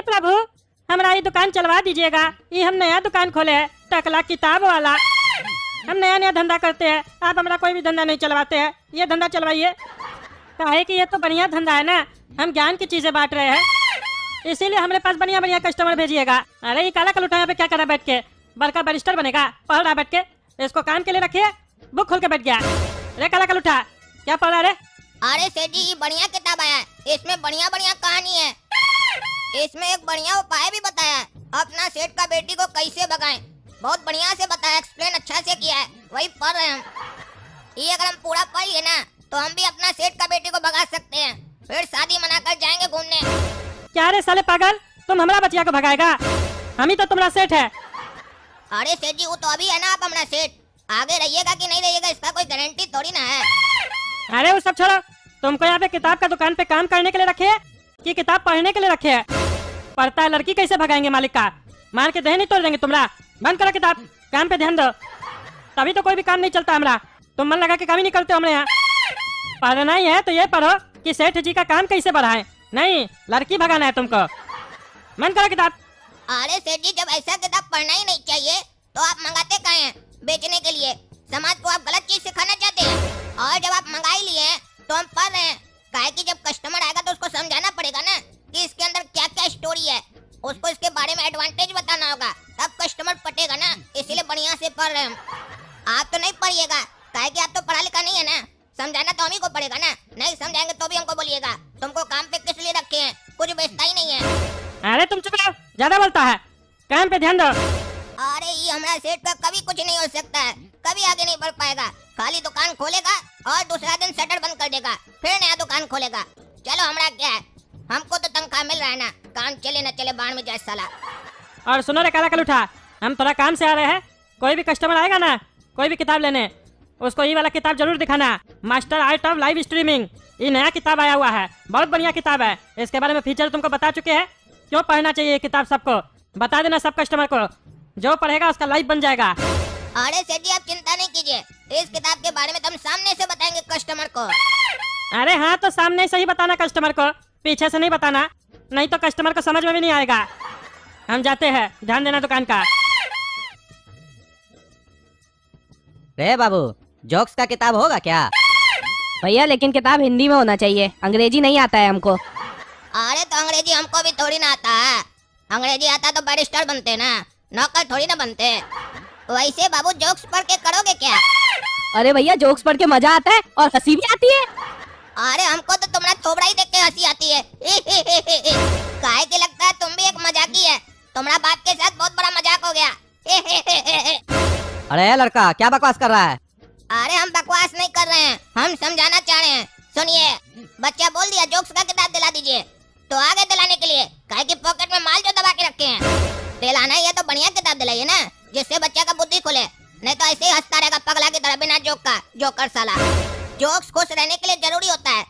प्रभु, हमारा ये दुकान चलवा दीजिएगा। ये हम नया दुकान खोले है, टकला किताब वाला। हम नया नया धंधा करते हैं, आप हमारा कोई भी धंधा नहीं चलवाते हैं। ये धंधा चलवाइए। काहे कि ये तो बढ़िया धंधा है ना, हम ज्ञान की चीजें बांट रहे हैं, इसीलिए हमारे पास बढ़िया बढ़िया कस्टमर भेजिएगा। अरे ये काला कलूटा यहाँ पे क्या कर रहा है बैठ के? बड़का बैरिस्टर बनेगा, पढ़ रहा बैठ के। इसको काम के लिए रखिए, बुक खोल के बैठ गया। अरे काला कलूटा, क्या पढ़ रहा है? अरे सेठ जी, ये बढ़िया किताब आया है, इसमें बढ़िया बढ़िया कहानी है। इसमें एक बढ़िया उपाय भी बताया है, अपना सेठ का बेटी को कैसे भगाएं। बहुत बढ़िया से बताया, एक्सप्लेन अच्छा से किया है, वही पढ़ रहे हैं हम। ये अगर हम पूरा पढ़ लिए ना तो हम भी अपना सेठ का बेटी को भगा सकते हैं, फिर शादी मनाकर जाएंगे घूमने। क्या रे साले पागल, तुम हमारा बचिया को भगाएगा? हम ही तो तुम्हारा सेठ है। अरे सेठ जी, वो तो अभी है ना आप हमारा सेठ, आगे रहिएगा कि नहीं रहिएगा इसका कोई गारंटी थोड़ी ना है। अरे वो सब छोड़ो, तुमको यहाँ पे किताब का दुकान पे काम करने के लिए रखे है कि किताब पढ़ने के लिए रखे है? पढ़ता है लड़की कैसे भगाएंगे मालिक का? मार के दही नहीं तोड़ देंगे तुम्हारा। बंद करो किताब, काम पे ध्यान दो, तभी तो कोई भी काम नहीं चलता हमारा। तुम मन लगा के काम ही नहीं करते हमारे यहाँ। पढ़ना ही है तो ये पढ़ो कि सेठ जी का काम कैसे बढ़ाएं, नहीं लड़की भगाना है तुमको। बंद करो किताब। अरे सेठ जी, जब ऐसा किताब पढ़ना ही नहीं चाहिए तो आप मंगाते काहे हैं बेचने के लिए? समाज को आप गलत चीज सिखाना चाहते हैं। और जब आप मंगा ही लिए हैं तो हम पढ़ रहे हैं, काहे कि जब कस्टमर आएगा तो उसको समझाना पड़ेगा ना कि इसके अंदर क्या क्या स्टोरी है, उसको इसके बारे में एडवांटेज बताना होगा, तब कस्टमर पटेगा ना। इसीलिए बढ़िया से पढ़ रहे हैं हम। आप तो नहीं पढ़िएगा, काहे कि आप तो पढ़ा लिखा नहीं है ना, समझाना तो हम ही को पड़ेगा ना। नहीं समझाएंगे तो भी हमको बोलिएगा, तुमको काम पे किस लिए रखे हैं, कुछ बेचता ही नहीं है। अरे तुम चुप रहो, ज्यादा बोलता है, काम पे ध्यान दो। अरे ये हमारा सेठ का कभी कुछ नहीं हो सकता है, कभी आगे नहीं बढ़ पाएगा। खाली दुकान खोलेगा और दूसरा दिन शटर बंद कर देगा, फिर नया दुकान खोलेगा। चलो हमारा क्या है, हमको तो तनख्वाह मिल रहा है ना, काम चले न चले बाढ़ में जाए साला। और सुनो रे काला कलूठा, हम थोड़ा काम से आ रहे हैं, कोई भी कस्टमर आएगा ना कोई भी किताब लेने, उसको ये वाला किताब जरूर दिखाना, master art of live streaming. ये नया किताब आया हुआ है, बहुत बढ़िया किताब है। इसके बारे में फीचर तुमको बता चुके हैं, क्यों पढ़ना चाहिए ये किताब सबको। बता देना सब कस्टमर को, जो पढ़ेगा उसका लाइफ बन जाएगा। अरे सेठ जी, आप चिंता नहीं कीजिए, इस किताब के बारे में तो हम सामने से बताएंगे कस्टमर को। अरे हाँ, तो सामने से ही बताना कस्टमर को, पीछे से नहीं बताना, नहीं तो कस्टमर को समझ में भी नहीं आएगा। हम जाते हैं, ध्यान देना दुकान का। रे बाबू, जोक्स का किताब होगा क्या? भैया लेकिन किताब हिंदी में होना चाहिए, अंग्रेजी नहीं आता है हमको। अरे तो अंग्रेजी हमको भी थोड़ी ना आता है, अंग्रेजी आता तो बैरिस्टर बनते ना, नौकर थोड़ी ना बनते। वैसे बाबू, जोक्स पढ़ के करोगे क्या? अरे भैया, जोक्स पढ़ के मजा आता है और हंसी भी आती है। अरे हमको तो तुम्हारा थोबड़ा ही देख के हंसी आती है। काहे के लगता है तुम भी एक मजाकी है, तुम्हारा बाप के साथ बहुत बड़ा मजाक हो गया। अरे लड़का, क्या बकवास कर रहा है? अरे हम बकवास नहीं कर रहे हैं, हम समझाना चाह रहे हैं। सुनिए, बच्चा बोल दिया जोक्स का किताब दिला दीजिए, तो आगे दिलाने के लिए, काहे कि पॉकेट में माल जो दबा के रखे हैं, दिलाना ही है तो बढ़िया किताब दिलाइए ना, जिससे बच्चा का बुद्धि खुले, नहीं तो ऐसे ही हंसता रहेगा पगला की तरह बिना जोक का। जोकर साला। जोक्स खुश रहने के लिए जरूरी होता है,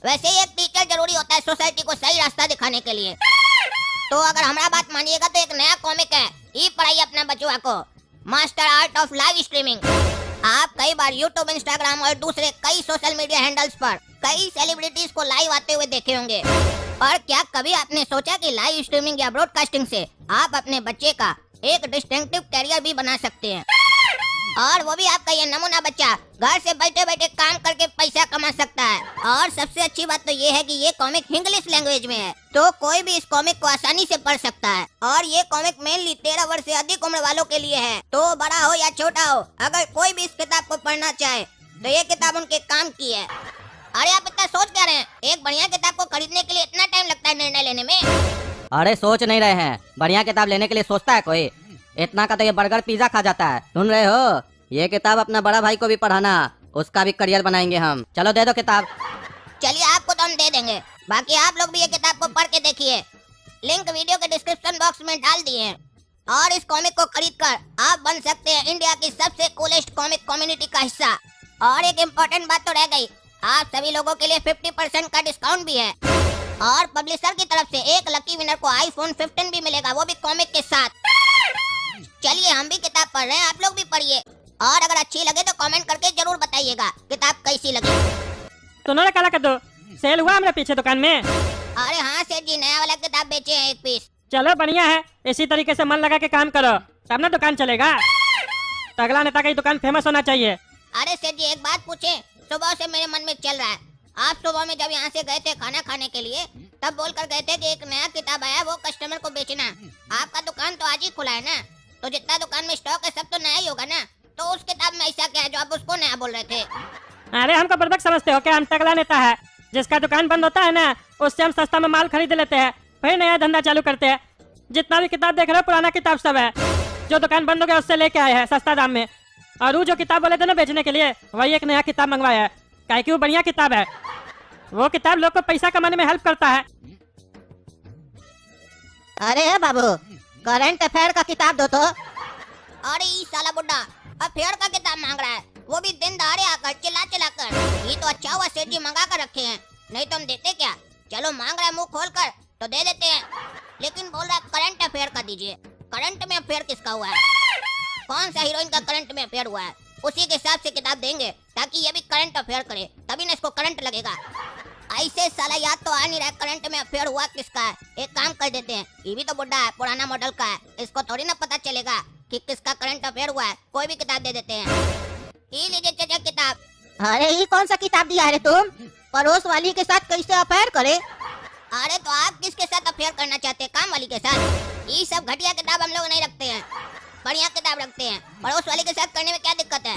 वैसे ही एक टीचर जरूरी होता है सोसाइटी को सही रास्ता दिखाने के लिए। तो अगर हमारा बात मानिएगा तो एक नया कॉमिक है, ये पढ़ाइए अपना बचुआ को, master art of live streaming. आप कई बार यूट्यूब, इंस्टाग्राम और दूसरे कई सोशल मीडिया हैंडल्स पर कई सेलिब्रिटीज को लाइव आते हुए देखे होंगे। और क्या कभी आपने सोचा कि लाइव स्ट्रीमिंग या ब्रॉडकास्टिंग से आप अपने बच्चे का एक डिस्टिंक्टिव कैरियर भी बना सकते हैं, और वो भी आपका ये नमूना बच्चा घर से बैठे बैठे काम करके पैसा कमा सकता है। और सबसे अच्छी बात तो ये है कि ये कॉमिक इंग्लिश लैंग्वेज में है, तो कोई भी इस कॉमिक को आसानी से पढ़ सकता है। और ये कॉमिक मेनली 13 वर्ष से अधिक उम्र वालों के लिए है, तो बड़ा हो या छोटा हो, अगर कोई भी इस किताब को पढ़ना चाहे तो ये किताब उनके काम की है। अरे आप इतना सोच क्या रहे हैं, एक बढ़िया किताब को खरीदने के लिए इतना टाइम लगता है निर्णय लेने में? अरे सोच नहीं रहे हैं, बढ़िया किताब लेने के लिए सोचता है कोई? इतना का तो ये बर्गर पिज्जा खा जाता है। सुन रहे हो, ये किताब अपना बड़ा भाई को भी पढ़ाना, उसका भी करियर बनाएंगे हम। चलो दे दो किताब। चलिए, आपको तो हम दे देंगे, बाकी आप लोग भी ये किताब को पढ़ के देखिए, लिंक वीडियो के डिस्क्रिप्शन बॉक्स में डाल दिए हैं। और इस कॉमिक को खरीदकर आप बन सकते हैं इंडिया की सबसे कूलेस्ट कॉमिक कम्युनिटी का हिस्सा। और एक इम्पोर्टेंट बात तो रह गई, आप सभी लोगों के लिए 50% का डिस्काउंट भी है, और पब्लिशर की तरफ से एक लकी विनर को iPhone 15 भी मिलेगा, वो भी कॉमिक के साथ। चलिए, हम भी किताब पढ़ रहे हैं, आप लोग भी पढ़िए, और अगर अच्छी लगे तो कमेंट करके जरूर बताइएगा किताब कैसी लगी। सुनो रे काला कद्दू, सेल हुआ हमारे पीछे दुकान में? अरे हाँ सेठ जी, नया वाला किताब बेचे हैं 1 पीस। चलो बढ़िया है, इसी तरीके से मन लगा के काम करो तब ना दुकान चलेगा। तगड़ा नेता की दुकान फेमस होना चाहिए। अरे सेठ जी एक बात पूछे, सुबह से मेरे मन में चल रहा है। आप सुबह में जब यहाँ से गए थे खाना खाने के लिए, तब बोल कर गए थे कि एक नया किताब आया, वो कस्टमर को बेचना। आपका दुकान तो आज ही खुला है ना, तो जितना दुकान में स्टॉक है सब तो नया ही होगा ना। तो उस किताब में ऐसा क्या है जो आप उसको नया बोल रहे थे? अरे हमको बर्बक समझते हो क्या? हम तगड़ा नेता है, जिसका दुकान बंद होता है ना, उससे हम सस्ता में माल खरीद लेते हैं, फिर नया धंधा चालू करते हैं। जितना भी किताब देख रहे हो पुराना किताब सब है, जो दुकान बंद हो गया उससे लेके आए हैं सस्ता दाम में। और वो जो किताब बोले थे ना बेचने के लिए, वही एक नया किताब मंगवाया है, काहे कि वो बढ़िया किताब है। वो किताब लोग को पैसा कमाने में हेल्प करता है। अरे बाबू, करंट अफेयर का किताब दो तो। अरे ये साला बुड्ढा अफेयर का किताब मांग रहा है, वो भी दिन दहाड़े आकर चिल्ला चिल्ला कर। ये तो अच्छा हुआ सेठ जी मंगा कर रखे हैं, नहीं तो हम देते क्या। चलो मांग रहा है मुंह खोल कर तो दे देते हैं, लेकिन बोल रहा है करंट अफेयर का दीजिए। करंट में अफेयर किसका हुआ है? कौन सा हीरोइन का करंट में अफेयर हुआ है? उसी के हिसाब से किताब देंगे ताकि ये भी करंट अफेयर करे, तभी ना इसको करंट लगेगा। ऐसे साला याद तो आ नहीं रहा करंट में अफेयर हुआ किसका है। एक काम कर देते हैं, ये भी तो बुड्ढा है, पुराना मॉडल का है, इसको थोड़ी ना पता चलेगा कि किसका करंट अफेयर हुआ है। कोई भी किताब दे देते हैं। ये लीजिए चाचा किताब। अरे ये कौन सा किताब दिया है तुम? पड़ोस वाली के साथ कैसे अफेयर करे? अरे तो आप किसके साथ अफेयर करना चाहते हैं? काम वाली के साथ? ये सब घटिया किताब हम लोग नहीं रखते हैं, बढ़िया किताब रखते हैं। पड़ोस वाली के साथ करने में क्या दिक्कत है?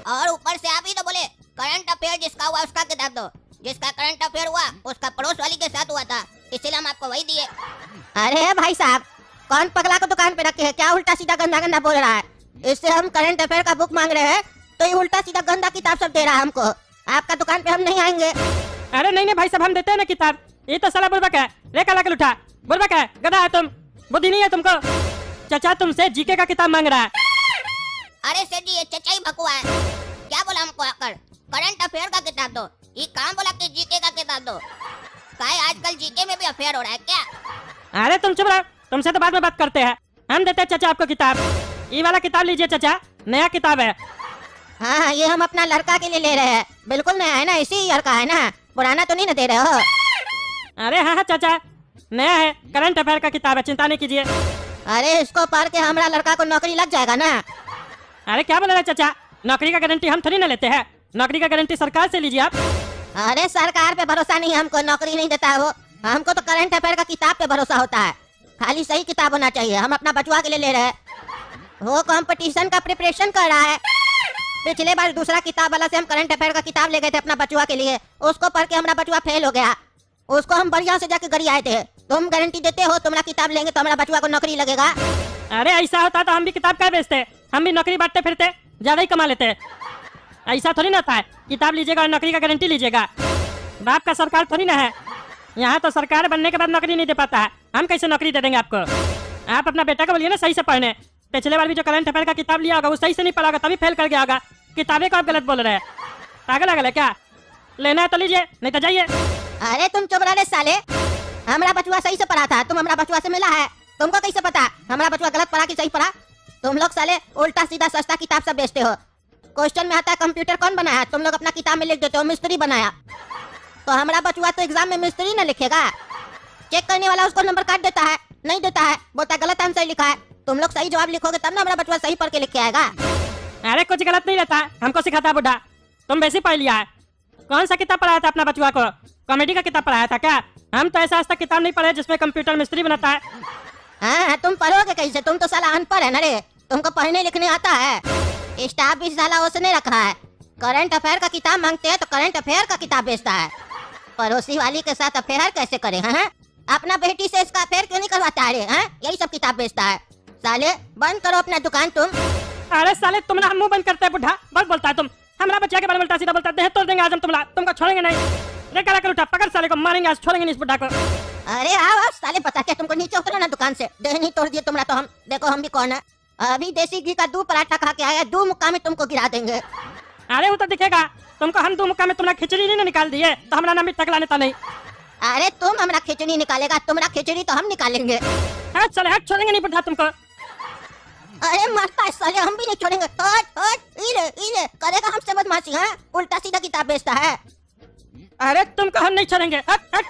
और ऊपर से आप ही तो बोले करंट अफेयर जिसका हुआ उसका किताब दो। जिसका करंट अफेयर हुआ उसका पड़ोस वाली के साथ हुआ था, इसलिए हम आपको वही दिए। अरे भाई साहब, कौन पगला को दुकान पे रखे है? क्या उल्टा सीधा गंदा गंदा बोल रहा है? इससे हम करंट अफेयर का बुक मांग रहे हैं तो ये उल्टा सीधा गंदा किताब सब दे रहा है हमको। आपका दुकान पे हम नहीं आएंगे। अरे नहीं नहीं भाई साहब, हम देते हैं ना किताब। ये तो साला बुर्बक है, ले कला के उठा। बुर्बक है, गधा है तुम, बुद्धि नहीं है तुमको। चाचा तुमसे जीके का किताब मांग रहा है। अरे सेठ जी ये चचा ही भकुआ है, क्या बोला हमको आकर करंट अफेयर का किताब दो। ये काम बोला कि जीके का किताब दो। काहे आजकल जीके में भी अफेयर हो रहा है क्या? अरे तुम चुप रहो, तुमसे तो बाद में बात करते हैं। हम देते हैं चाचा आपको किताब। ये वाला किताब लीजिए चाचा, नया किताब है। हाँ ये हम अपना लड़का के लिए ले रहे हैं, बिल्कुल नया है ना, इसी ईयर का है ना, पुराना तो नहीं ना दे रहे हो? अरे हाँ हाँ चाचा, नया है, करंट अफेयर का किताब है, चिंता नहीं कीजिए। अरे इसको पढ़ के हमारा लड़का को नौकरी लग जाएगा ना? अरे क्या बोल रहे हैं चाचा, नौकरी का गारंटी हम थोड़ी ना लेते हैं, नौकरी का गारंटी सरकार से लीजिए आप। अरे सरकार पे भरोसा नहीं, हमको नौकरी नहीं देता है वो। हमको तो करंट अफेयर का किताब पे भरोसा होता है, खाली सही किताब होना चाहिए। हम अपना बचवा के लिए ले रहे हैं, वो कंपटीशन का प्रिपरेशन कर रहा है। पिछले बार दूसरा किताब वाला से हम करंट अफेयर का किताब ले गए थे अपना बचवा के लिए, उसको पढ़ के हमारा बचवा फेल हो गया। उसको हम बढ़िया से जाके गरी आए थे। तुम गारंटी देते हो तुम्हारा किताब लेंगे तो हमारा बचवा को नौकरी लगेगा? अरे ऐसा होता तो हम भी किताब क्या बेचते, हम भी नौकरी बांटते फिरते, ज्यादा ही कमा लेते। ऐसा थोड़ी ना था, किताब लीजिएगा और नौकरी का गारंटी लीजिएगा। बाप का सरकार थोड़ी ना है, यहाँ तो सरकार बनने के बाद नौकरी नहीं दे पाता है। हम कैसे नौकरी दे देंगे आपको? आप अपना बेटा को बोलिए ना सही से पढ़ने। पिछले बार भी जो करंट अफेयर का किताब लिया होगा वो सही से नहीं पढ़ा होगा, तभी फेल कर गया होगा। किताबें को आप गलत बोल रहे हैं, पागल अगल है क्या? लेना है तो लीजिए, नहीं तो जाइए। अरे तुम चुप रहे साले, हमारा बचवा सही से पढ़ा था, तुम हमारा बचवा से मिला है, तुमको कैसे पता हमारा बचवा गलत पढ़ा कि सही पढ़ा? तुम लोग साले उल्टा सीधा सस्ता किताब सब बेचते हो। क्वेश्चन में आता है कंप्यूटर कौन बनाया, तुम लोग अपना किताब में लिख देते हो मिस्त्री बनाया। तो हमारा बचवा तो एग्जाम में मिस्त्री न लिखेगा, चेक करने वाला उसको नंबर काट देता है, नहीं देता है, बोलता गलत आंसर लिखा है। तुम लोग सही जवाब लिखोगे तब ना हमारा बचवा सही पढ़ के लिख के आएगा। अरे कुछ गलत नहीं रहता, हमको सिखाता है बुढ़ा, तुम वैसे पढ़ लिया है। कौन सा किताब पढ़ाया था अपना बचवा को? कॉमेडी का किताब पढ़ाया था क्या? हम तो ऐसा आज तक किताब नहीं पढ़े जिसमें कंप्यूटर मिस्त्री बनाता है। हाँ तुम पढ़ोगे कैसे, तुम तो साला अनपढ़ है ना रे, तुमको पढ़ने लिखने आता है? स्टाफ भी साला उसने रखा है, करंट अफेयर का किताब मांगते हैं तो करंट अफेयर का किताब बेचता है। पड़ोसी वाली के साथ अफेयर कैसे करे? हाँ अपना बेटी से इसका अफेयर क्यों नहीं करवाता है? हाँ यही सब किताब बेचता है। साले बंद करो अपना दुकान तुम। अरे साले तुम ना मुंह बंद करते है बुढ़ा, बहुत बोलता है तुम। हमारा बच्चा के बारे में उल्टा सीधा बोलता है, तोड़ देंगे आज हम तुमको छोड़ेंगे नहीं। रे करा कर उठा, पकड़ साले को, मारेंगे आज, छोड़ेंगे नहीं इस बुढ़ा को। अरे आओ साले, बता क्या तुमको, नीचे उतरो ना दुकान से, देह नहीं तोड़ दिए तुम्हारा तो हम, देखो हम भी कौन है। अभी देसी घी का 2 पराठा खा के आया, 2 मुक्का में तुमको गिरा देंगे। अरे वो तो दिखेगा तुमको, हम 2 मुक्का में तुम्हारा खिचड़ी नहीं निकाल दिए तो हमारा नाम भी तकला नेता नहीं। अरे तुम हमारा खिचड़ी निकालेगा, तुम्हारा खिचड़ी तो हम निकालेंगे। हट साले हट, छोड़ेंगे नहीं बुढ़ा तुमको। अरे मरता है साले, हम भी नहीं छोड़ेंगे। हट हट, इले करेगा हमसे बदमाशी? हाँ उल्टा सीधा किताब बेचता है। अरे तुमको हम नहीं छोड़ेंगे, हट हट।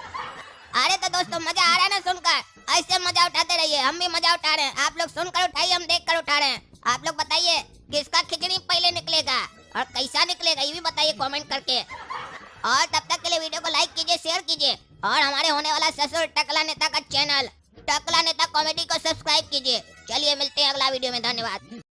अरे तो मजा आ रहा है ना सुनकर? ऐसे मजा उठाते रहिए, हम भी मजा उठा रहे हैं। आप लोग सुनकर उठाइए, हम देखकर उठा रहे हैं। आप लोग बताइए किसका खिचड़ी पहले निकलेगा और कैसा निकलेगा, ये भी बताइए कमेंट करके। और तब तक के लिए वीडियो को लाइक कीजिए, शेयर कीजिए और हमारे होने वाला ससुर टकला नेता का चैनल टकला नेता कॉमेडी को सब्सक्राइब कीजिए। चलिए मिलते हैं अगला वीडियो में, धन्यवाद।